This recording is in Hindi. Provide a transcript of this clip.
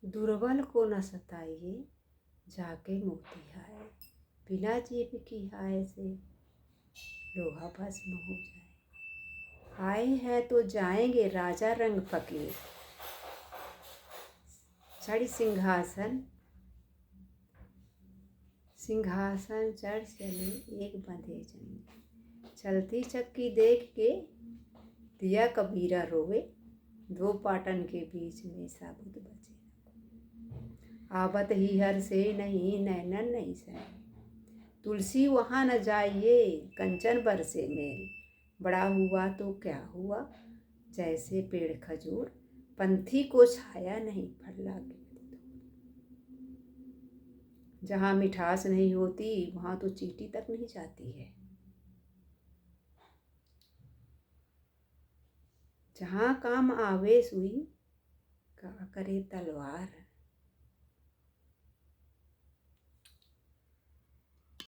दुर्बल को न सताइए जाके मोतिहाय, बिना जीभ की हाय से लोहा भस्म हो जाए। आए हैं तो जाएंगे राजा रंग फकीर, चढ़ सिंहासन चढ़ चले एक बंधे जंग। चलती चक्की देख के दिया कबीरा रोवे, दो पाटन के बीच में साबुत बचे। आवत ही हर से नहीं नैनन नहीं सहे, तुलसी वहाँ न जाइए कंचन बरसे मेल। बड़ा हुआ तो क्या हुआ जैसे पेड़ खजूर, पंथी को छाया नहीं फल लागे। जहाँ मिठास नहीं होती वहाँ तो चींटी तक नहीं जाती है। जहाँ काम आवे सुई का करे तलवार,